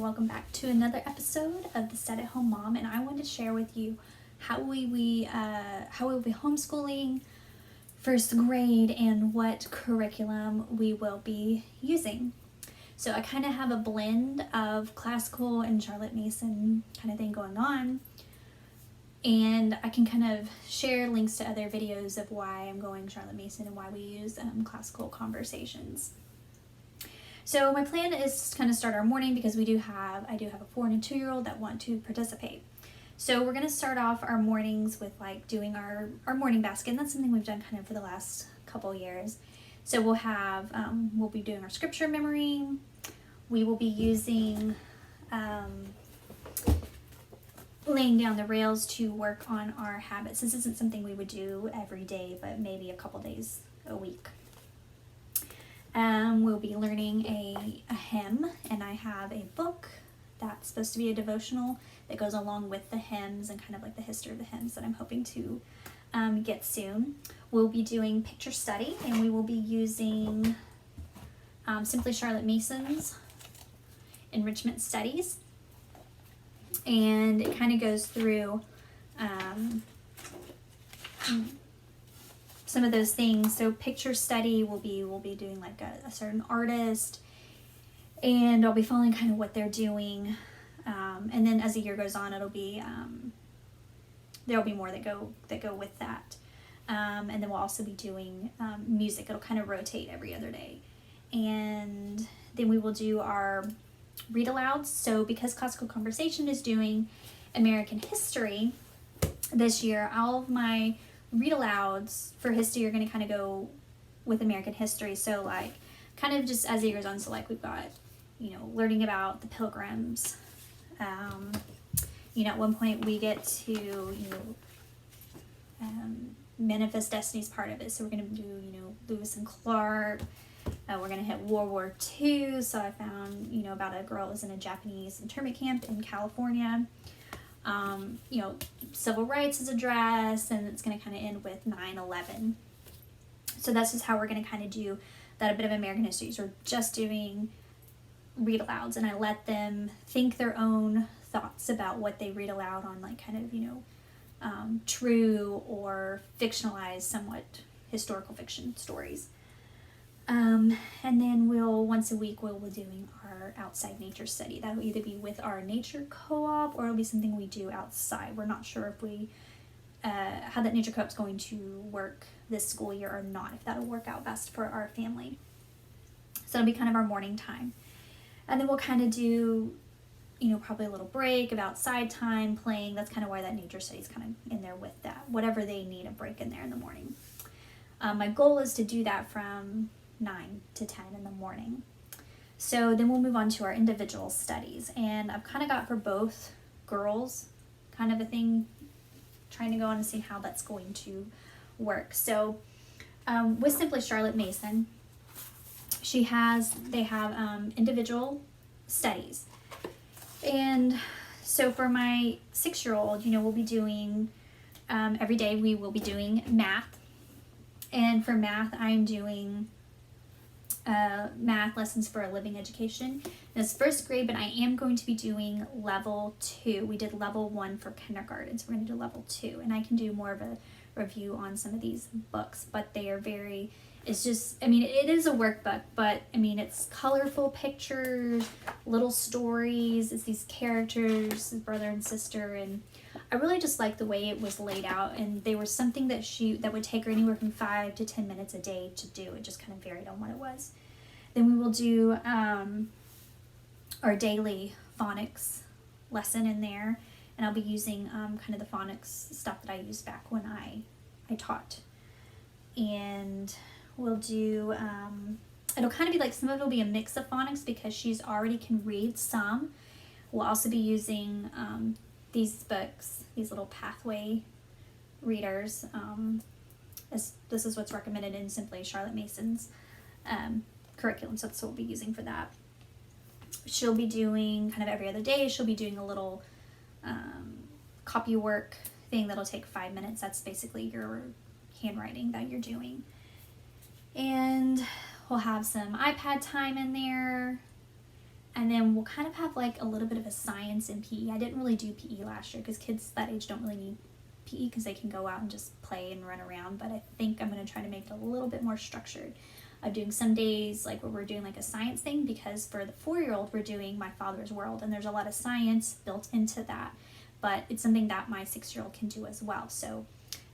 welcome back to another episode of the Set at Home Mom, and I want to share with you how we'll be homeschooling first grade and what curriculum we will be using. So I kind of have a blend of classical and Charlotte Mason kind of thing going on, and I can kind of share links to other videos of why I'm going Charlotte Mason and why we use classical conversations. So my plan is to kind of start our morning because I do have a 4 and a 2-year-old that want to participate. So we're going to start off our mornings with like doing our morning basket, and that's something we've done kind of for the last couple years. So we'll be doing our scripture memory. We will be using laying down the rails to work on our habits. This isn't something we would do every day, but maybe a couple days a week. We'll be learning a hymn, and I have a book that's supposed to be a devotional that goes along with the hymns and kind of like the history of the hymns that I'm hoping to get soon. We'll be doing picture study, and we will be using Simply Charlotte Mason's enrichment studies, and it kind of goes through some of those things. So picture study we'll be doing like a certain artist, and I'll be following kind of what they're doing, and then as the year goes on, it'll be there'll be more that go with that, and then we'll also be doing music. It'll kind of rotate every other day, and then we will do our read alouds. So because Classical Conversation is doing American history this year, all of my read alouds for history are going to kind of go with American history. So like kind of just as the year goes on, so like we've got, learning about the Pilgrims. At one point we get to, Manifest Destiny's part of it. So we're going to do, Lewis and Clark. We're going to hit World War II. So I found, about a girl who was in a Japanese internment camp in California. Civil rights is addressed, and it's going to kind of end with 9/11. So that's just how we're going to kind of do that, a bit of American history. So we're just doing read alouds, and I let them think their own thoughts about what they read aloud on, like kind of, true or fictionalized, somewhat historical fiction stories. And then once a week we'll be doing our outside nature study. That will either be with our nature co-op or it'll be something we do outside. We're not sure if how that nature co-op's going to work this school year or not, if that'll work out best for our family. So it'll be kind of our morning time. And then we'll kind of do, probably a little break of outside time, playing. That's kind of why that nature study is kind of in there with that. Whatever they need a break in there in the morning. My goal is to do that from 9 to 10 in the morning. So then we'll move on to our individual studies, and I've kind of got for both girls kind of a thing, trying to go on and see how that's going to work. So with Simply Charlotte Mason, they have individual studies, and so for my 6-year-old, we'll be doing every day we will be doing math, and for math I'm doing math lessons for a living education. And it's first grade, but I am going to be doing level 2. We did level 1 for kindergarten, so we're going to do level 2. And I can do more of a review on some of these books, but they are it is a workbook, but it's colorful pictures, little stories, it's these characters, his brother and sister, and I really just like the way it was laid out, and they were something that would take her anywhere from 5 to 10 minutes a day to do. It just kind of varied on what it was. Then we will do our daily phonics lesson in there, and I'll be using kind of the phonics stuff that I used back when I taught. And we'll do, it'll kind of be like, some of it will be a mix of phonics because she's already can read some. We'll also be using these books, these little pathway readers. This is what's recommended in Simply Charlotte Mason's curriculum, so that's what we'll be using for that. She'll be doing kind of every other day, she'll be doing a little copy work thing that'll take 5 minutes. That's basically your handwriting that you're doing. And we'll have some iPad time in there. And then we'll kind of have like a little bit of a science in PE. I didn't really do PE last year because kids that age don't really need PE because they can go out and just play and run around. But I think I'm going to try to make it a little bit more structured. I'm doing some days like where we're doing like a science thing, because for the 4-year-old we're doing My Father's World, and there's a lot of science built into that, but it's something that my 6-year-old can do as well. So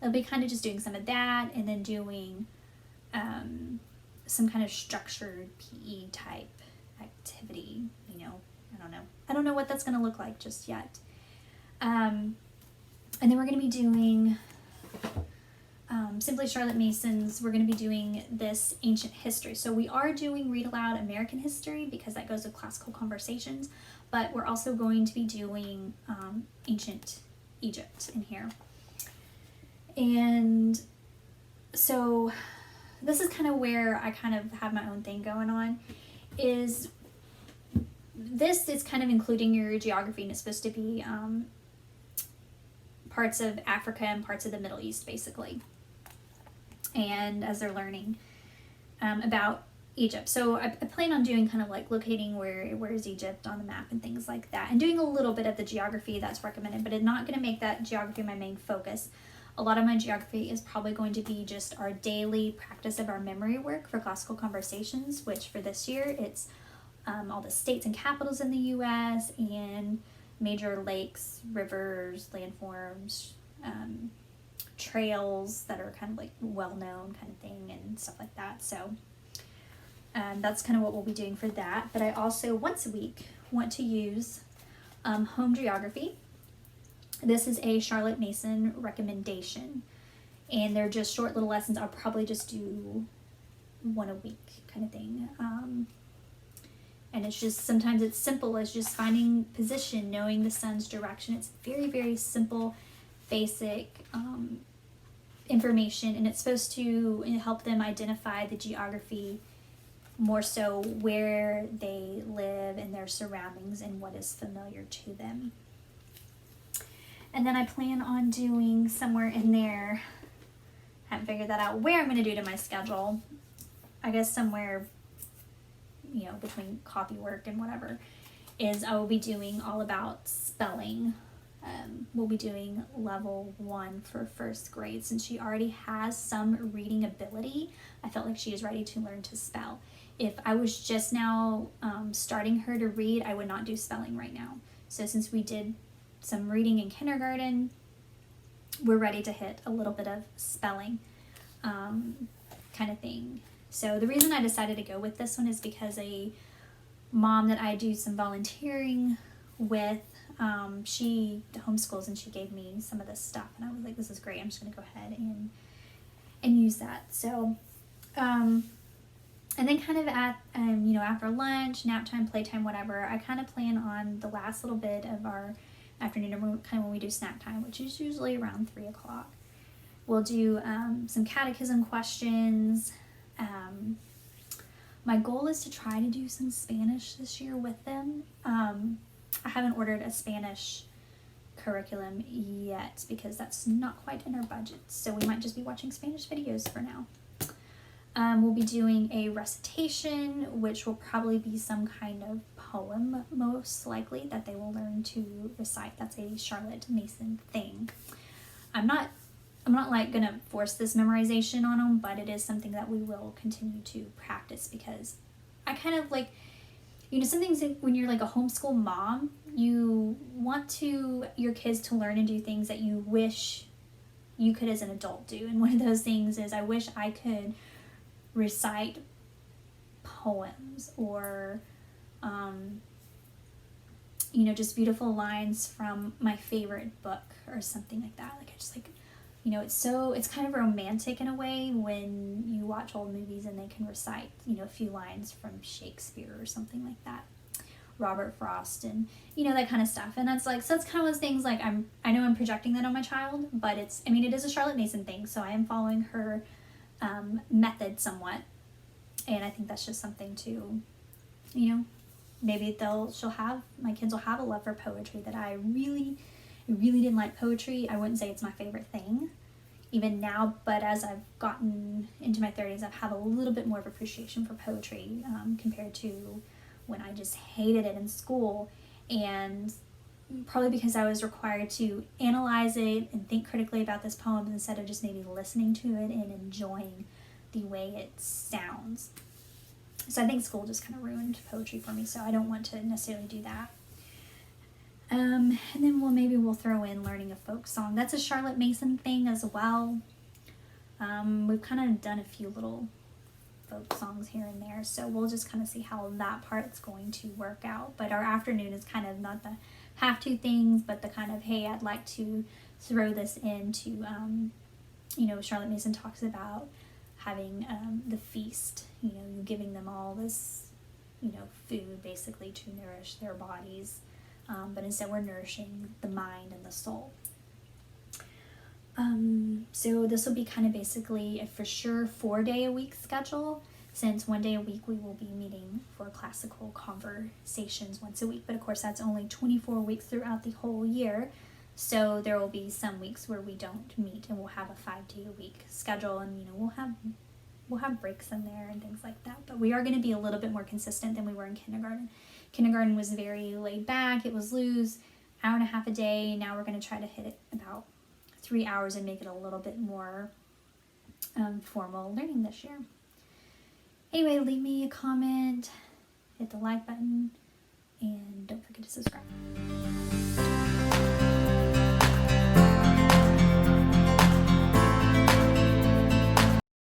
it'll be kind of just doing some of that, and then doing some kind of structured PE type activity. I don't know what that's going to look like just yet. And then we're going to be doing Simply Charlotte Mason's. We're going to be doing this ancient history. So we are doing Read Aloud American History because that goes with classical conversations, but we're also going to be doing ancient Egypt in here. And so this is kind of where I kind of have my own thing going on. This is kind of including your geography, and it's supposed to be parts of Africa and parts of the Middle East, basically. And as they're learning about Egypt. So I plan on doing kind of like locating where is Egypt on the map and things like that, and doing a little bit of the geography that's recommended, but it's not going to make that geography my main focus. A lot of my geography is probably going to be just our daily practice of our memory work for classical conversations, which for this year it's all the states and capitals in the U.S. and major lakes, rivers, landforms, trails that are kind of like well-known kind of thing and stuff like that. So that's kind of what we'll be doing for that. But I also once a week want to use home geography. This is a Charlotte Mason recommendation, and they're just short little lessons. I'll probably just do one a week kind of thing. And it's just, sometimes it's simple as just finding position, knowing the sun's direction. It's very, very simple, basic information, and it's supposed to help them identify the geography, more so where they live and their surroundings and what is familiar to them. And then I plan on doing somewhere in there, haven't figured that out where I'm going to do it in my schedule. I guess somewhere, between copy work and whatever, is I will be doing all about spelling. We'll be doing level 1 for first grade. Since she already has some reading ability, I felt like she is ready to learn to spell. If I was just now starting her to read, I would not do spelling right now. So since we did some reading in kindergarten, we're ready to hit a little bit of spelling kind of thing. So the reason I decided to go with this one is because a mom that I do some volunteering with, she homeschools, and she gave me some of this stuff, and I was like, this is great, I'm just going to go ahead and use that. So and then kind of at after lunch, nap time, playtime, whatever, I kind of plan on the last little bit of our afternoon, kind of when we do snack time, which is usually around 3 o'clock. We'll do some catechism questions. My goal is to try to do some Spanish this year with them. I haven't ordered a Spanish curriculum yet because that's not quite in our budget, so we might just be watching Spanish videos for now. We'll be doing a recitation, which will probably be some kind of poem, most likely, that they will learn to recite. That's a Charlotte Mason thing. I'm not like gonna force this memorization on them, but it is something that we will continue to practice, because I kind of like, some things when you're like a homeschool mom, you want your kids to learn and do things that you wish you could as an adult do. And one of those things is I wish I could recite poems or just beautiful lines from my favorite book or something like that. Like I just like, it's kind of romantic in a way when you watch old movies and they can recite a few lines from Shakespeare or something like that, Robert Frost, and that kind of stuff. And that's like, so it's kind of those things, like I know I'm projecting that on my child, but it is a Charlotte Mason thing, so I am following her method somewhat, and I think that's just something to maybe my kids will have a love for poetry that I really didn't like poetry. I wouldn't say it's my favorite thing even now, but as I've gotten into my 30s, I've had a little bit more of appreciation for poetry compared to when I just hated it in school, and probably because I was required to analyze it and think critically about this poem instead of just maybe listening to it and enjoying the way it sounds. So I think school just kind of ruined poetry for me, so I don't want to necessarily do that. And then maybe we'll throw in learning a folk song. That's a Charlotte Mason thing as well. We've kind of done a few little folk songs here and there, so we'll just kind of see how that part's going to work out. But our afternoon is kind of not the have to things, but the kind of, hey, I'd like to throw this into, Charlotte Mason talks about having the feast, giving them all this, food basically to nourish their bodies, but instead we're nourishing the mind and the soul. So this will be kind of basically a for sure 4-day-a-week schedule, since 1 day a week we will be meeting for classical conversations once a week. But of course that's only 24 weeks throughout the whole year. So there will be some weeks where we don't meet, and we'll have a 5-day-a-week schedule, and we'll have breaks in there and things like that. But we are going to be a little bit more consistent than we were in kindergarten. Kindergarten was very laid back. It was loose, hour and a half a day. Now we're going to try to hit it about 3 hours and make it a little bit more formal learning this year. Anyway, leave me a comment, hit the like button, and don't forget to subscribe.